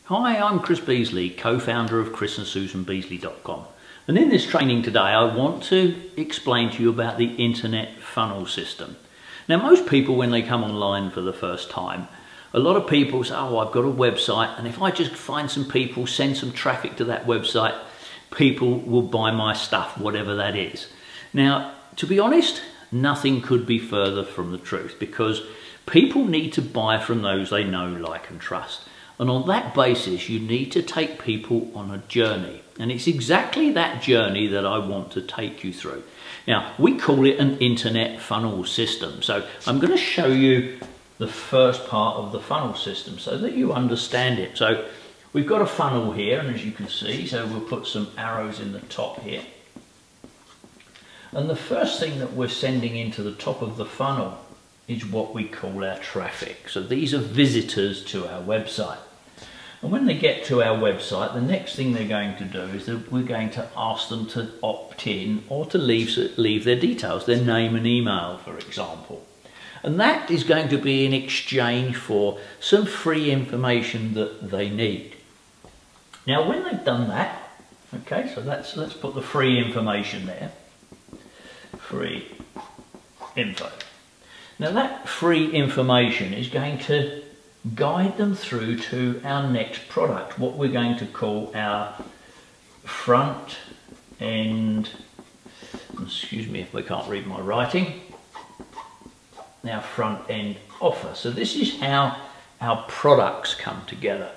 Hi, I'm Chris Beesley, co-founder of chrisandsusanbeasley.com, and in this training today I want to explain to you about the internet funnel system. Now, most people when they come online for the first time, a lot of people say, oh, I've got a website, and if I just find some people, send some traffic to that website, people will buy my stuff, whatever that is. Now, to be honest, nothing could be further from the truth, because people need to buy from those they know, like and trust. And on that basis, you need to take people on a journey. And it's exactly that journey that I want to take you through. Now, we call it an internet funnel system. So I'm going to show you the first part of the funnel system so that you understand it. So we've got a funnel here, and as you can see, so we'll put some arrows in the top here. And the first thing that we're sending into the top of the funnel is what we call our traffic. So these are visitors to our website. And when they get to our website, the next thing they're going to do is that we're going to ask them to opt in or to leave their details, their name and email, for example. And that is going to be in exchange for some free information that they need. Now, when they've done that, okay, so let's put the free information there. Free info. Now, that free information is going to guide them through to our next product, what we're going to call our front end, excuse me if I can't read my writing, our front end offer. So this is how our products come together.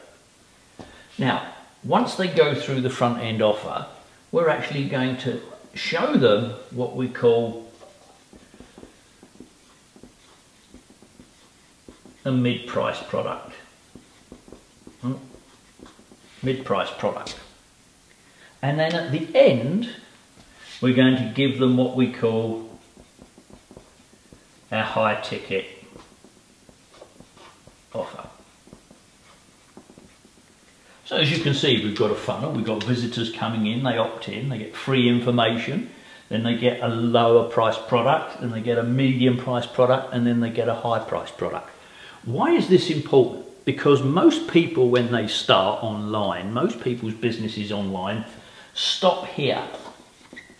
Now, once they go through the front end offer, we're actually going to show them what we call a mid-price product. Mid-price product. And then at the end, we're going to give them what we call our high ticket offer. So as you can see, we've got a funnel, we've got visitors coming in, they opt in, they get free information, then they get a lower price product, then they get a medium price product, and then they get a high price product. Why is this important? Because most people, when they start online, most people's businesses online stop here.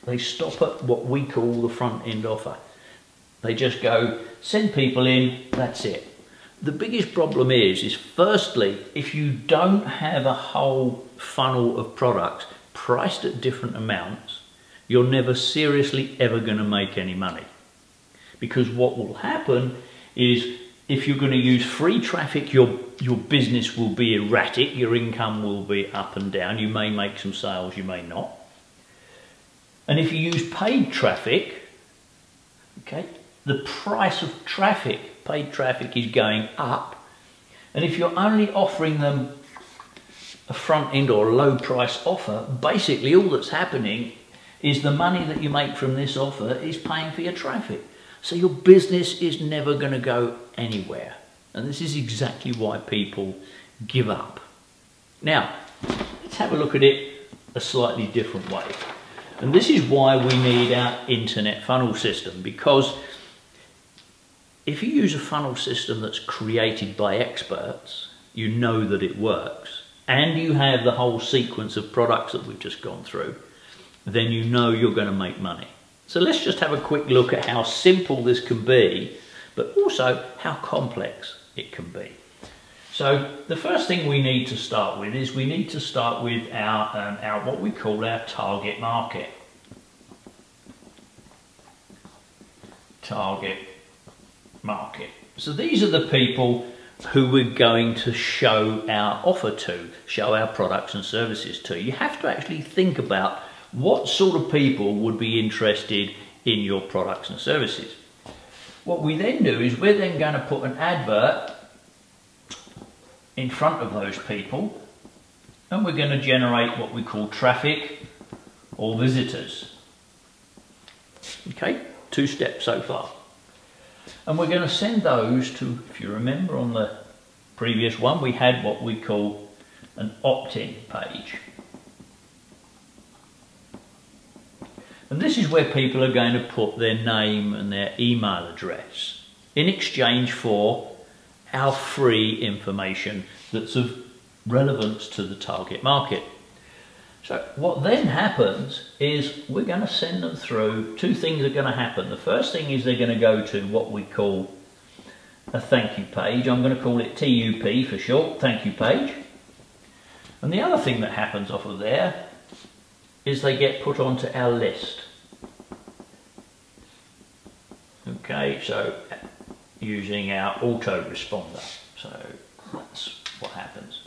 They stop at what we call the front end offer. They just go, send people in, that's it. The biggest problem is firstly, if you don't have a whole funnel of products priced at different amounts, you're never seriously ever going to make any money. Because what will happen is, if you're going to use free traffic, your business will be erratic, your income will be up and down, you may make some sales, you may not. And if you use paid traffic, okay, the price of traffic, paid traffic, is going up. And if you're only offering them a front end or a low price offer, basically all that's happening is the money that you make from this offer is paying for your traffic. So your business is never going to go anywhere. And this is exactly why people give up. Now, let's have a look at it a slightly different way. And this is why we need our internet funnel system, because if you use a funnel system that's created by experts, you know that it works, and you have the whole sequence of products that we've just gone through, then you know you're going to make money. So let's just have a quick look at how simple this can be, but also how complex it can be. So the first thing we need to start with is we need to start with our what we call our target market. Target market. So these are the people who we're going to show our offer to, show our products and services to. You have to actually think about what sort of people would be interested in your products and services. What we then do is we're then going to put an advert in front of those people, and we're going to generate what we call traffic or visitors. Okay, 2 steps so far. And we're going to send those to, if you remember on the previous one, we had what we call an opt-in page. And this is where people are going to put their name and their email address in exchange for our free information that's of relevance to the target market. So what then happens is we're going to send them through. Two things are going to happen. The first thing is they're going to go to what we call a thank you page. I'm going to call it TUP for short, thank you page. And the other thing that happens off of there is they get put onto our list. Okay, so using our autoresponder. So that's what happens.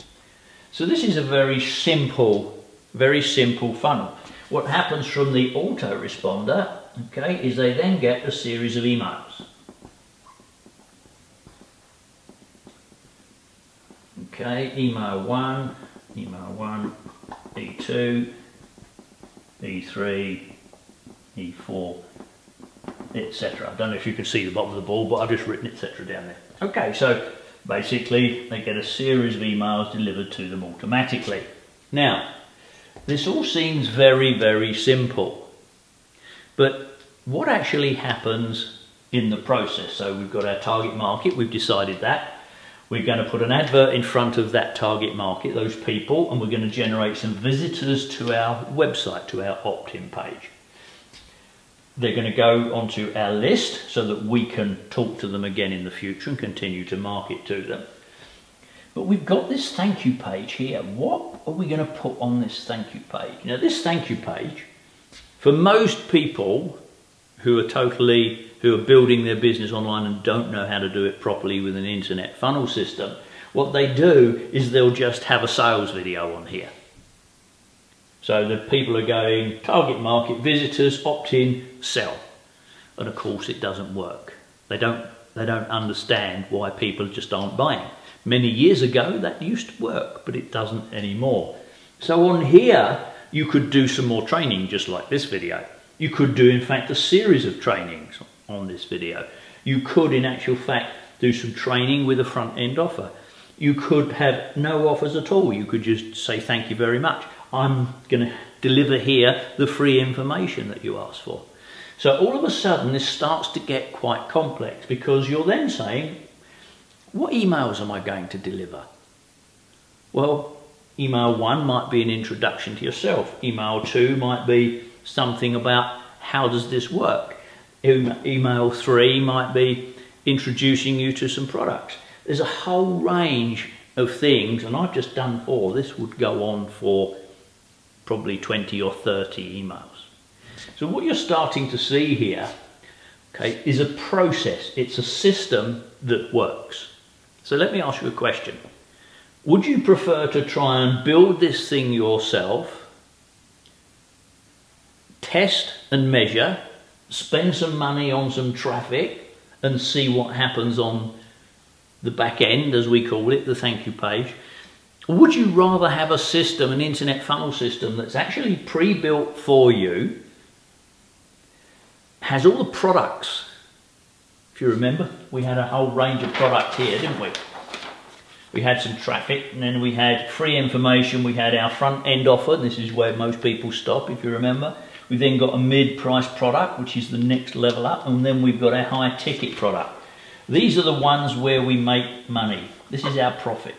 So this is a very simple funnel. What happens from the autoresponder, okay, is they then get a series of emails. Okay, email 1, E2, E3, E4, etc. I don't know if you can see the bottom of the ball, but I've just written etc. down there. Okay, so basically they get a series of emails delivered to them automatically. Now, this all seems very, very simple, but what actually happens in the process? So we've got our target market, we've decided that. We're going to put an advert in front of that target market, those people, and we're going to generate some visitors to our website, to our opt-in page. They're going to go onto our list so that we can talk to them again in the future and continue to market to them. But we've got this thank you page here. What are we going to put on this thank you page? Now, this thank you page, for most people who are building their business online and don't know how to do it properly with an internet funnel system, what they do is they'll just have a sales video on here. So the people are going target market, visitors, opt-in, sell. And of course it doesn't work. They don't understand why people just aren't buying. Many years ago that used to work, but it doesn't anymore. So on here you could do some more training just like this video. You could do in fact a series of trainings on this video. You could in actual fact do some training with a front end offer. You could have no offers at all. You could just say thank you very much. I'm going to deliver here the free information that you asked for. So all of a sudden this starts to get quite complex because you're then saying, what emails am I going to deliver? Well, email 1 might be an introduction to yourself. Email 2 might be something about how does this work. Email 3 might be introducing you to some products. There's a whole range of things, and I've just done 4. This would go on for probably 20 or 30 emails. So what you're starting to see here, okay, is a process. It's a system that works. So let me ask you a question. Would you prefer to try and build this thing yourself, test and measure, spend some money on some traffic and see what happens on the back end, as we call it, the thank you page? Or would you rather have a system, an internet funnel system that's actually pre-built for you, has all the products? If you remember, we had a whole range of products here, didn't we? We had some traffic, and then we had free information, we had our front end offer, this is where most people stop, if you remember. We then got a mid-price product, which is the next level up, and then we've got our high ticket product. These are the ones where we make money. This is our profit.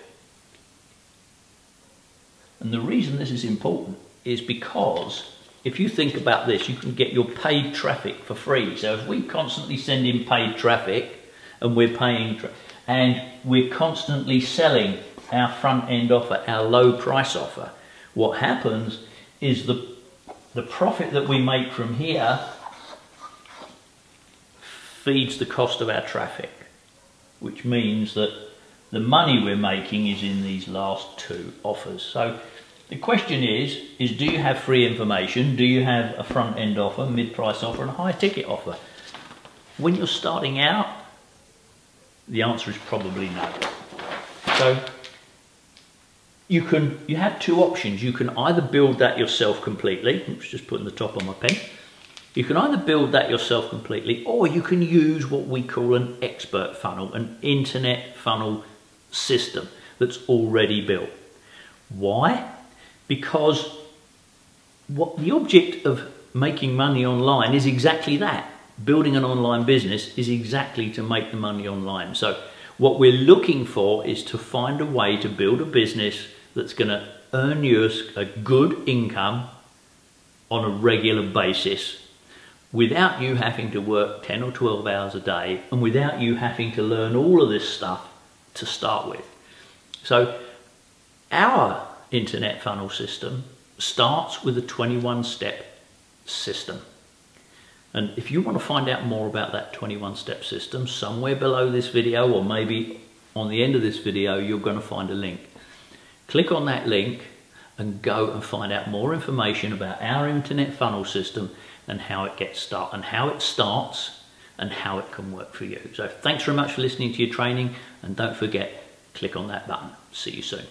And the reason this is important is because if you think about this, you can get your paid traffic for free. So if we constantly send in paid traffic and we're paying, and we're constantly selling our front end offer, our low price offer, what happens is the profit that we make from here feeds the cost of our traffic, which means that the money we're making is in these last 2 offers. So the question is do you have free information? Do you have a front end offer, mid-price offer and a high ticket offer? When you're starting out, the answer is probably no. So you have 2 options. You can either build that yourself completely. Let's just put in the top on my pen. You can either build that yourself completely, or you can use what we call an expert funnel, an internet funnel system that's already built. Why? Because what the object of making money online is exactly that. Building an online business is exactly to make the money online. So what we're looking for is to find a way to build a business that's going to earn you a good income on a regular basis without you having to work 10 or 12 hours a day and without you having to learn all of this stuff to start with. So our internet funnel system starts with a 21-step system. And if you want to find out more about that 21-step system, somewhere below this video, or maybe on the end of this video, you're going to find a link. Click on that link and go and find out more information about our internet funnel system and how it gets started, and how it starts and how it can work for you. So thanks very much for listening to your training, and don't forget, click on that button. See you soon.